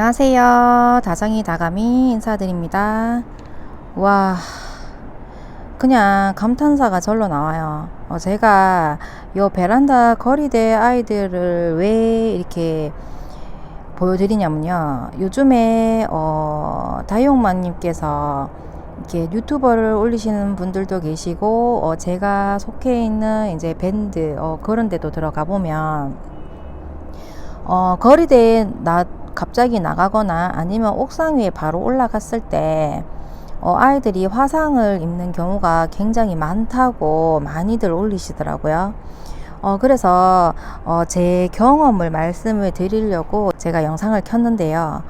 안녕하세요. 다정이 다감이 인사드립니다. 와, 그냥 감탄사가 절로 나와요. 제가 요 베란다 거리대 아이들을 왜 이렇게 보여드리냐면요. 요즘에 다이용마님께서 이렇게 유튜버를 올리시는 분들도 계시고 제가 속해 있는 이제 밴드 그런 데도 들어가 보면 거리대에 갑자기 나가거나 아니면 옥상 위에 바로 올라갔을 때 아이들이 화상을 입는 경우가 굉장히 많다고 많이들 올리시더라고요. 그래서 제 경험을 말씀을 드리려고 제가 영상을 켰는데요.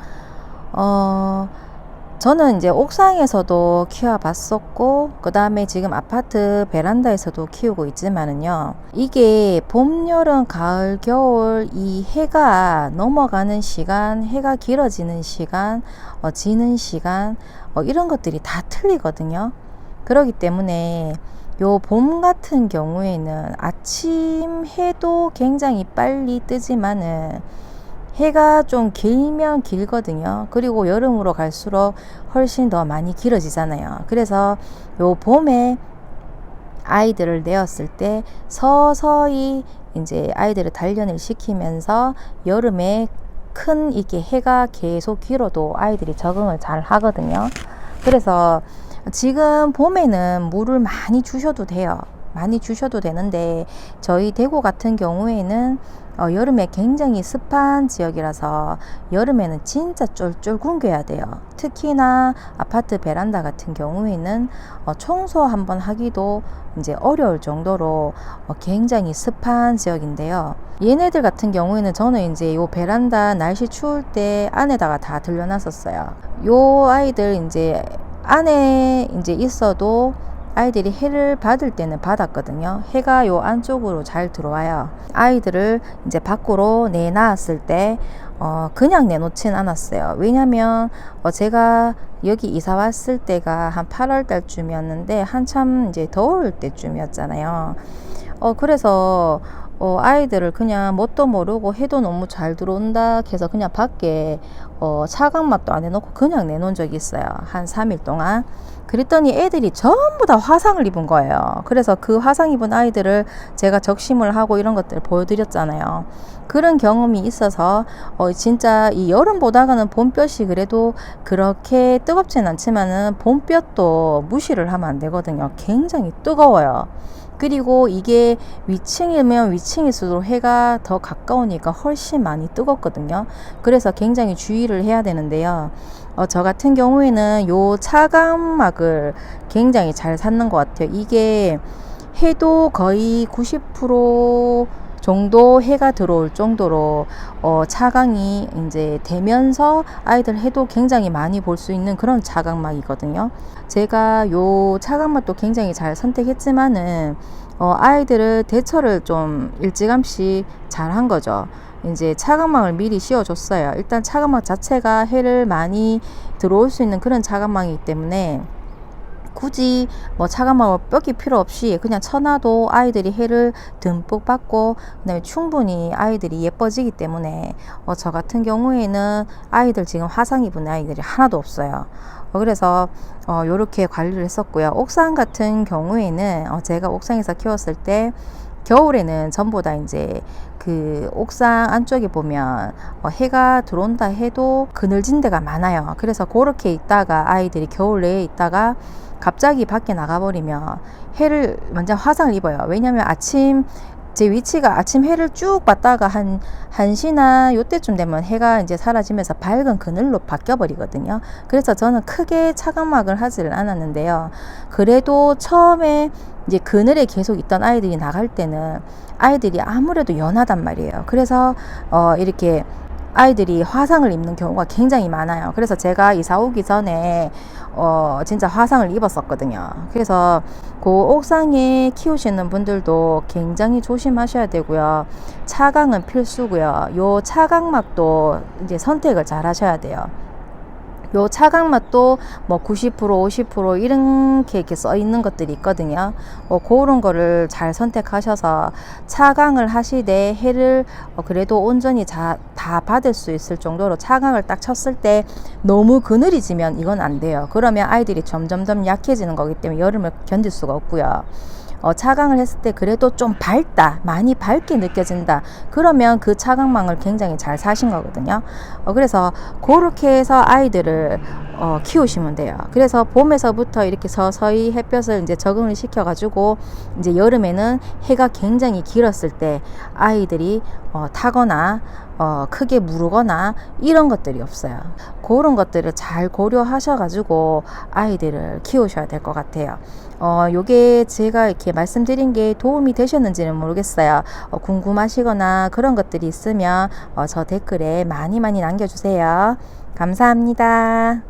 저는 이제 옥상에서도 키워봤었고, 그 다음에 지금 아파트 베란다에서도 키우고 있지만은요, 이게 봄, 여름, 가을, 겨울 이 해가 넘어가는 시간, 해가 길어지는 시간, 지는 시간, 이런 것들이 다 틀리거든요. 그렇기 때문에 요 봄 같은 경우에는 아침 해도 굉장히 빨리 뜨지만은 해가 좀 길면 길거든요. 그리고 여름으로 갈수록 훨씬 더 많이 길어지잖아요. 그래서 요 봄에 아이들을 내었을 때 서서히 이제 아이들을 단련을 시키면서 여름에 큰 이게 해가 계속 길어도 아이들이 적응을 잘 하거든요. 그래서 지금 봄에는 물을 많이 주셔도 돼요. 많이 주셔도 되는데 저희 대구 같은 경우에는 여름에 굉장히 습한 지역이라서 여름에는 진짜 쫄쫄 굶겨야 돼요. 특히나 아파트 베란다 같은 경우에는 청소 한번 하기도 이제 어려울 정도로 굉장히 습한 지역인데요. 얘네들 같은 경우에는 저는 이제 요 베란다 날씨 추울 때 안에다가 다 들려놨었어요. 요 아이들 이제 안에 이제 있어도 아이들이 해를 받을 때는 받았거든요. 해가 요 안쪽으로 잘 들어와요. 아이들을 이제 밖으로 내놨을 때 그냥 내놓진 않았어요. 왜냐면 제가 여기 이사 왔을 때가 한 8월 달쯤이었는데 한참 이제 더울 때쯤이었잖아요. 그래서 아이들을 그냥 뭣도 모르고 해도 너무 잘 들어온다 해서 그냥 밖에 차광막도 안 해놓고 그냥 내놓은 적이 있어요. 한 3일 동안. 그랬더니 애들이 전부 다 화상을 입은 거예요. 그래서 그 화상 입은 아이들을 제가 적심을 하고 이런 것들을 보여드렸잖아요. 그런 경험이 있어서 진짜 이 여름보다는 봄볕이 그래도 그렇게 뜨겁진 않지만은 봄볕도 무시를 하면 안 되거든요. 굉장히 뜨거워요. 그리고 이게 위층이면 위층일수록 해가 더 가까우니까 훨씬 많이 뜨겁거든요. 그래서 굉장히 주의를 해야 되는데요. 저 같은 경우에는 요 차광막을 굉장히 잘 샀는 것 같아요. 이게 해도 거의 90% 정도 해가 들어올 정도로 차광이 이제 되면서 아이들 해도 굉장히 많이 볼 수 있는 그런 차광막이거든요. 제가 요 차광막도 굉장히 잘 선택했지만은 아이들을 대처를 좀 일찌감치 잘 한 거죠. 이제 차광막을 미리 씌워줬어요. 일단 차광막 자체가 해를 많이 들어올 수 있는 그런 차광막이기 때문에 굳이 뭐 차가움을 뼈기 필요 없이 그냥 쳐놔도 아이들이 해를 듬뿍 받고 그다음에 충분히 아이들이 예뻐지기 때문에 저 같은 경우에는 아이들 지금 화상 입은 아이들이 하나도 없어요. 그래서 요렇게 관리를 했었고요. 옥상 같은 경우에는 제가 옥상에서 키웠을 때 겨울에는 전부 다 이제 그 옥상 안쪽에 보면 해가 들어온다 해도 그늘진 데가 많아요. 그래서 그렇게 있다가 아이들이 겨울 내에 있다가 갑자기 밖에 나가버리면 해를 완전 화상을 입어요. 왜냐면 제 위치가 아침 해를 쭉 받다가 한 1시나 요때쯤 되면 해가 이제 사라지면서 밝은 그늘로 바뀌어 버리거든요. 그래서 저는 크게 차광막을 하지를 않았는데요. 그래도 처음에 이제 그늘에 계속 있던 아이들이 나갈 때는 아이들이 아무래도 연하단 말이에요. 그래서 이렇게 아이들이 화상을 입는 경우가 굉장히 많아요. 그래서 제가 이사 오기 전에 진짜 화상을 입었었거든요. 그래서 그 옥상에 키우시는 분들도 굉장히 조심하셔야 되고요. 차광은 필수고요. 요 차광막도 이제 선택을 잘 하셔야 돼요. 요 차강 맛도 뭐 90% 50% 이렇게 써 있는 것들이 있거든요. 그런 거를 잘 선택하셔서 차강을 하시되 해를 그래도 온전히 다 받을 수 있을 정도로 차강을 딱 쳤을 때 너무 그늘이 지면 이건 안 돼요. 그러면 아이들이 점점점 약해지는 거기 때문에 여름을 견딜 수가 없고요. 차강을 했을 때 그래도 좀 밝다, 많이 밝게 느껴진다, 그러면 그 차강망을 굉장히 잘 사신 거거든요. 그래서 그렇게 해서 아이들을 키우시면 돼요. 그래서 봄에서부터 이렇게 서서히 햇볕을 이제 적응을 시켜 가지고 이제 여름에는 해가 굉장히 길었을 때 아이들이 타거나 크게 무르거나 이런 것들이 없어요. 그런 것들을 잘 고려하셔 가지고 아이들을 키우셔야 될 것 같아요. 요게 제가 이렇게 말씀드린 게 도움이 되셨는지는 모르겠어요. 궁금하시거나 그런 것들이 있으면 저 댓글에 많이 남겨주세요. 감사합니다.